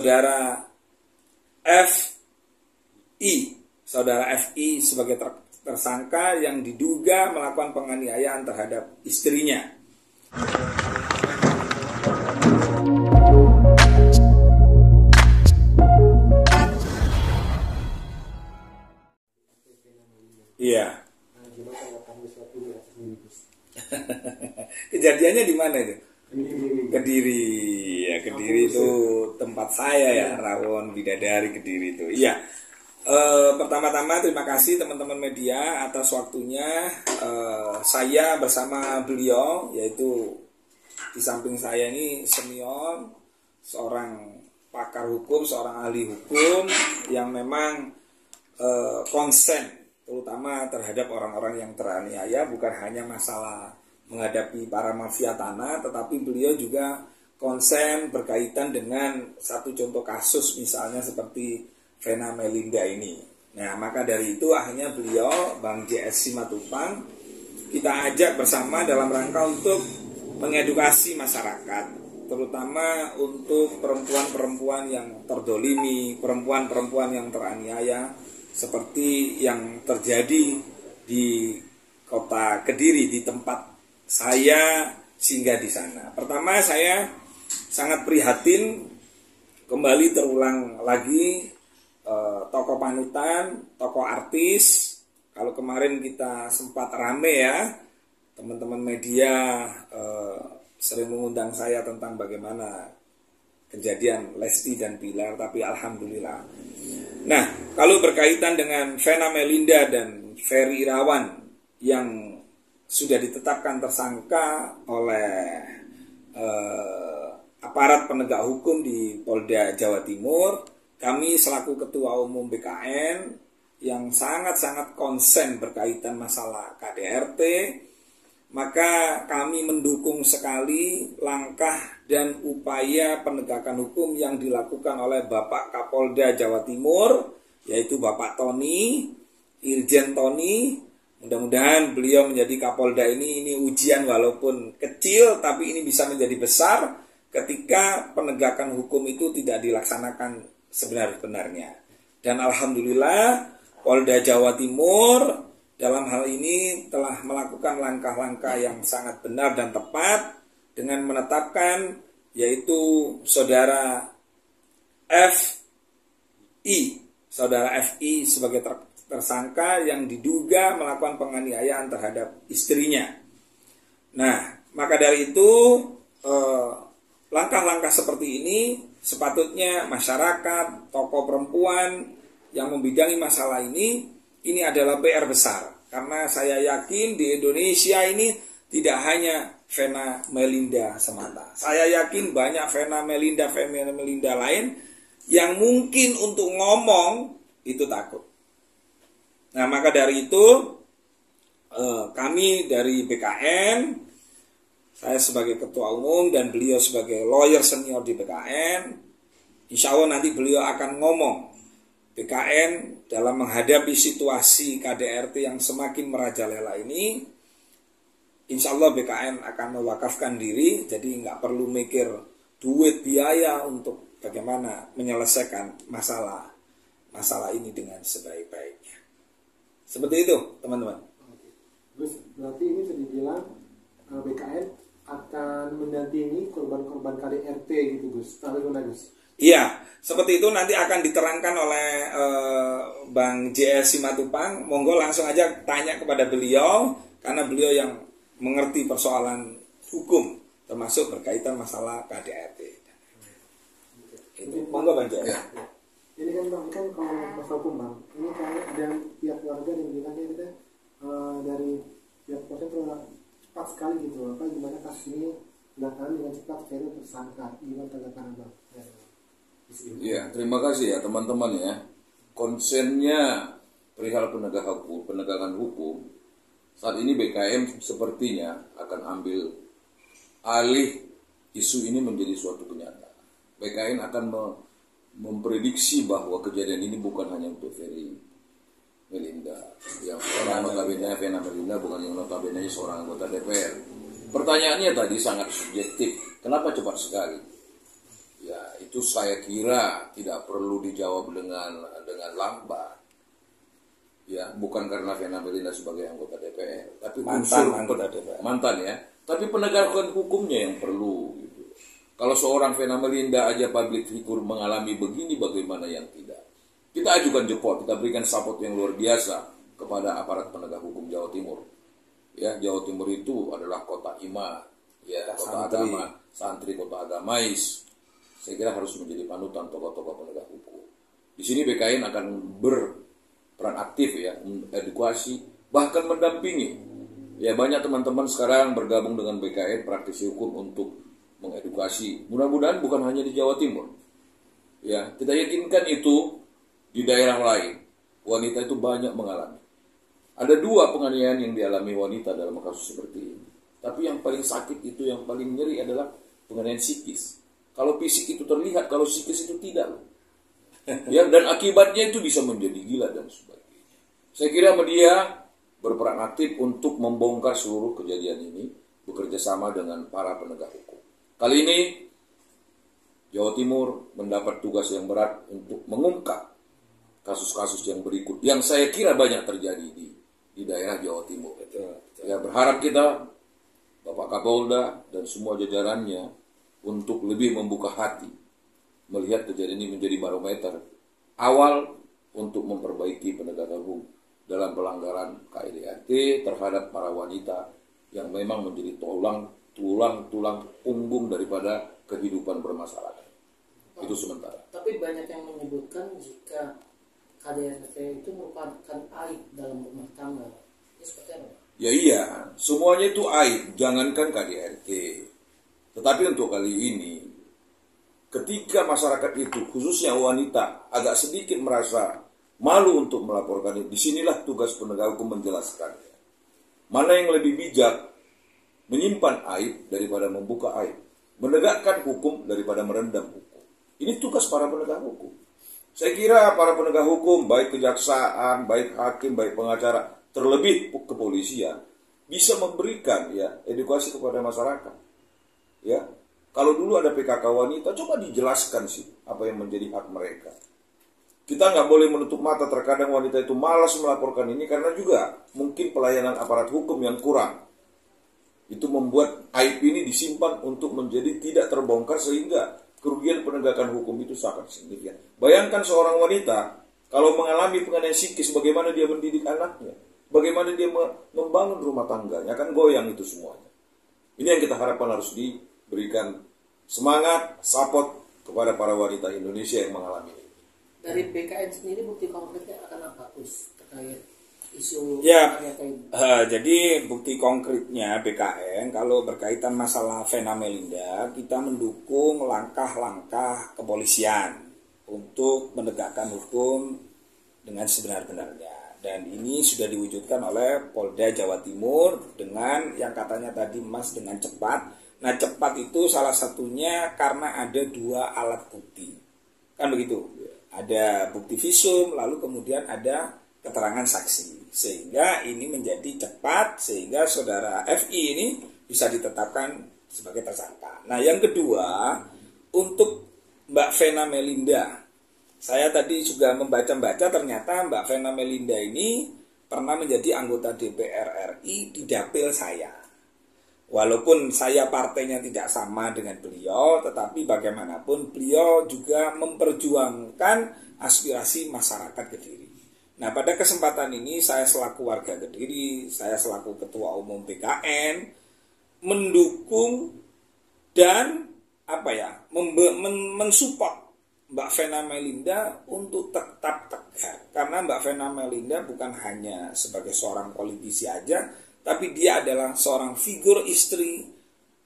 Saudara FI sebagai tersangka yang diduga melakukan penganiayaan terhadap istrinya. Iya. Kejadiannya di mana itu? Kediri. Ya, Kediri itu tempat saya ya, Rawon Bidadari Kediri itu. Iya. Pertama-tama terima kasih teman-teman media atas waktunya. Saya bersama beliau, yaitu di samping saya ini senior, seorang pakar hukum, seorang ahli hukum yang memang konsen terutama terhadap orang-orang yang teraniaya, bukan hanya masalah menghadapi para mafia tanah, tetapi beliau juga konsen berkaitan dengan satu contoh kasus misalnya seperti Vena Melinda ini. Nah, maka dari itu akhirnya beliau, Bang JS Simatupang, kita ajak bersama dalam rangka untuk mengedukasi masyarakat, terutama untuk perempuan-perempuan yang terdolimi, perempuan-perempuan yang teraniaya, seperti yang terjadi di kota Kediri, di tempat saya singgah di sana. Pertama, saya sangat prihatin kembali terulang lagi tokoh panutan, tokoh artis. Kalau kemarin kita sempat rame ya, teman-teman media sering mengundang saya tentang bagaimana kejadian Lesti dan Bilar, tapi alhamdulillah. Nah, kalau berkaitan dengan Vena Melinda dan Ferry Irawan yang sudah ditetapkan tersangka oleh aparat penegak hukum di Polda Jawa Timur, kami selaku Ketua Umum BKN yang sangat-sangat konsen berkaitan masalah KDRT, maka kami mendukung sekali langkah dan upaya penegakan hukum yang dilakukan oleh Bapak Kapolda Jawa Timur, yaitu Bapak Tony, Irjen Tony. Mudah-mudahan beliau menjadi Kapolda ini ujian walaupun kecil, tapi ini bisa menjadi besar ketika penegakan hukum itu tidak dilaksanakan sebenar-benarnya. Dan alhamdulillah Polda Jawa Timur dalam hal ini telah melakukan langkah-langkah yang sangat benar dan tepat dengan menetapkan yaitu saudara FI sebagai tersangka yang diduga melakukan penganiayaan terhadap istrinya. Nah, maka dari itu langkah-langkah seperti ini sepatutnya masyarakat, tokoh perempuan yang membidangi masalah ini adalah PR besar. Karena saya yakin di Indonesia ini tidak hanya Vena Melinda semata. Saya yakin banyak Vena Melinda lain yang mungkin untuk ngomong itu takut. Nah, maka dari itu kami dari BKN, saya sebagai Ketua Umum dan beliau sebagai lawyer senior di BKN, insya Allah nanti beliau akan ngomong BKN dalam menghadapi situasi KDRT yang semakin merajalela ini. Insya Allah BKN akan mewakafkan diri, jadi nggak perlu mikir duit biaya untuk bagaimana menyelesaikan masalah ini dengan sebaik-baiknya. Seperti itu, teman-teman. Gus, berarti ini bisa dibilang BKN akan mendampingi korban-korban KDRT gitu, Gus. Bagaimana, Gus? Iya, seperti itu nanti akan diterangkan oleh Bang JS Simatupang. Monggo langsung aja tanya kepada beliau, karena beliau yang mengerti persoalan hukum, termasuk berkaitan masalah KDRT. Monggo Bang JS. Ya. Ini kan Bang, kan kalau masalah hukum Bang, ini kayak ada pihak keluarga yang bilang kita dari pihak polisi terlalu cepat sekali gitu. Apa gimana kasus ini belakangan dengan cepat sekali tersangka? Gimana tanggapan Bang? Ya, terima kasih ya teman-teman ya. Konsennya perihal penegakan hukum. Saat ini BKM sepertinya akan ambil alih isu ini menjadi suatu kenyataan. BKN akan memprediksi bahwa kejadian ini bukan hanya untuk Ferry Melinda, yang seorang notabene Vena Melinda bukan yang notabene seorang anggota DPR. Pertanyaannya tadi sangat subjektif. Kenapa cepat sekali? Ya, itu saya kira tidak perlu dijawab dengan lambat. Ya, bukan karena Vena Melinda sebagai anggota DPR, tapi Anggota DPR. mantan ya. Tapi penegakan hukumnya yang perlu. Gitu. Kalau seorang Vena Melinda aja public figure mengalami begini, bagaimana yang tidak? Kita ajukan jempol, kita berikan support yang luar biasa kepada aparat penegak hukum Jawa Timur. Ya, Jawa Timur itu adalah kota iman, ya, kota agama, santri, kota agamais. Saya kira harus menjadi panutan tokoh-tokoh penegak hukum. Di sini BKN akan berperan aktif ya, edukasi, bahkan mendampingi. Ya, banyak teman-teman sekarang bergabung dengan BKN praktisi hukum untuk mengedukasi. Mudah-mudahan bukan hanya di Jawa Timur. Ya, kita yakinkan itu di daerah lain. Wanita itu banyak mengalami. Ada 2 penganiayaan yang dialami wanita dalam kasus seperti ini. Tapi yang paling sakit itu, yang paling nyeri adalah penganiayaan psikis. Kalau fisik itu terlihat, kalau psikis itu tidak. Ya, dan akibatnya itu bisa menjadi gila dan sebagainya. Saya kira media berperan aktif untuk membongkar seluruh kejadian ini, bekerja sama dengan para penegak hukum. Kali ini Jawa Timur mendapat tugas yang berat untuk mengungkap kasus-kasus yang berikut, yang saya kira banyak terjadi di daerah Jawa Timur. Ya, berharap kita, Bapak Kapolda dan semua jajarannya, untuk lebih membuka hati, melihat kejadian ini menjadi barometer awal untuk memperbaiki penegakan hukum dalam pelanggaran KDRT terhadap para wanita yang memang menjadi tulang punggung daripada kehidupan bermasyarakat. Itu sementara. Tapi banyak yang menyebutkan jika KDRT itu merupakan aib dalam rumah tangga. Ini seperti apa? Ya iya, semuanya itu aib, jangankan KDRT. Tetapi untuk kali ini, ketika masyarakat itu, khususnya wanita, agak sedikit merasa malu untuk melaporkan itu, disinilah tugas penegak hukum menjelaskan. Mana yang lebih bijak, menyimpan aib daripada membuka aib. Menegakkan hukum daripada merendam hukum. Ini tugas para penegak hukum. Saya kira para penegak hukum, baik kejaksaan, baik hakim, baik pengacara, terlebih kepolisian, bisa memberikan ya edukasi kepada masyarakat. Ya, kalau dulu ada PKK wanita, coba dijelaskan sih apa yang menjadi hak mereka. Kita nggak boleh menutup mata, terkadang wanita itu malas melaporkan ini karena juga mungkin pelayanan aparat hukum yang kurang. Itu membuat aib ini disimpan untuk menjadi tidak terbongkar sehingga kerugian penegakan hukum itu sangat signifikan. Bayangkan seorang wanita kalau mengalami penganiayaan psikis, bagaimana dia mendidik anaknya, bagaimana dia membangun rumah tangganya, kan goyang itu semuanya. Ini yang kita harapkan harus diberikan semangat, support kepada para wanita Indonesia yang mengalami ini. Dari BKN sendiri bukti konkretnya akan apa terkait isu ya, ini? Jadi bukti konkretnya BKN kalau berkaitan masalah Vena Melinda, kita mendukung langkah-langkah kepolisian untuk menegakkan hukum dengan sebenar-benarnya. Dan ini sudah diwujudkan oleh Polda Jawa Timur dengan yang katanya tadi Mas dengan cepat. Nah, cepat itu salah satunya karena ada 2 alat bukti. Kan begitu? Ada bukti visum, lalu kemudian ada keterangan saksi. Sehingga ini menjadi cepat, sehingga saudara FI ini bisa ditetapkan sebagai tersangka. Nah, yang kedua, untuk Mbak Vena Melinda. Saya tadi juga membaca-baca, ternyata Mbak Vena Melinda ini pernah menjadi anggota DPR RI di dapil saya. Walaupun saya partainya tidak sama dengan beliau, tetapi bagaimanapun beliau juga memperjuangkan aspirasi masyarakat Kediri. Nah, pada kesempatan ini saya selaku warga Kediri, saya selaku ketua umum BKN, mendukung dan mensupport Mbak Vena Melinda untuk tetap tegak. Karena Mbak Vena Melinda bukan hanya sebagai seorang politisi aja, tapi dia adalah seorang figur istri,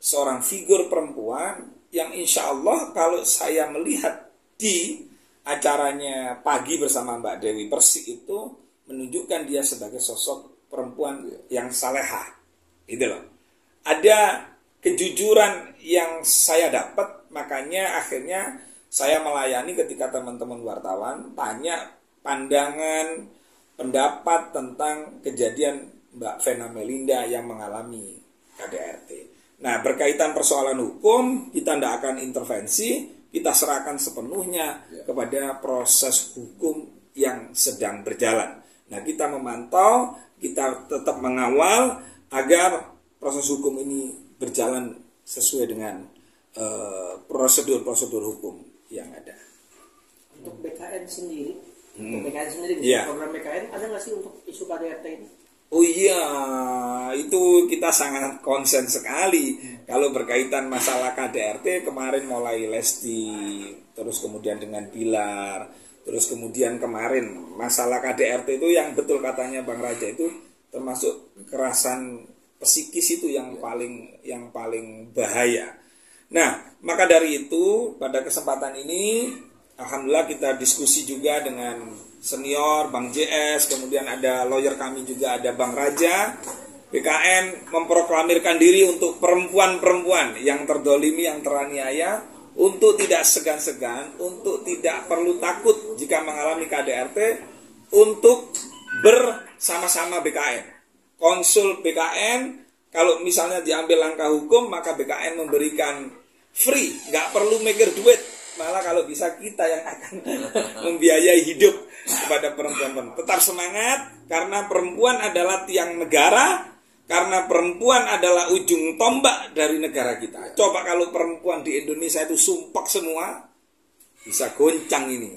seorang figur perempuan yang insya Allah kalau saya melihat di acaranya pagi bersama Mbak Dewi Persik itu menunjukkan dia sebagai sosok perempuan yang salehah. Itu loh. Ada kejujuran yang saya dapat, makanya akhirnya saya melayani ketika teman-teman wartawan tanya pandangan, pendapat tentang kejadian Mbak Vena Melinda yang mengalami KDRT. Nah, berkaitan persoalan hukum, kita tidak akan intervensi, kita serahkan sepenuhnya kepada proses hukum yang sedang berjalan. Nah, kita memantau, kita tetap mengawal agar proses hukum ini berjalan sesuai dengan prosedur-prosedur hukum yang ada. Untuk BKN sendiri, program BKN ada nggak sih untuk isu KDRT ini? Oh iya, itu kita sangat konsen sekali kalau berkaitan masalah KDRT. Kemarin mulai Lesti, terus kemudian dengan Bilar, terus kemudian kemarin masalah KDRT itu yang betul katanya Bang Raja itu termasuk kekerasan psikis itu yang paling bahaya. Nah, maka dari itu pada kesempatan ini alhamdulillah kita diskusi juga dengan senior Bang JS, kemudian ada lawyer kami juga, ada Bang Raja. BKN memproklamirkan diri untuk perempuan-perempuan yang terdolimi, yang teraniaya, untuk tidak segan-segan, untuk tidak perlu takut jika mengalami KDRT, untuk bersama-sama BKN. Konsul BKN, kalau misalnya diambil langkah hukum, maka BKN memberikan free, nggak perlu mikir duit. Malah kalau bisa kita yang akan membiayai hidup kepada perempuan. Tetap semangat, karena perempuan adalah tiang negara, karena perempuan adalah ujung tombak dari negara kita. Coba kalau perempuan di Indonesia itu sumpah semua, bisa goncang ini.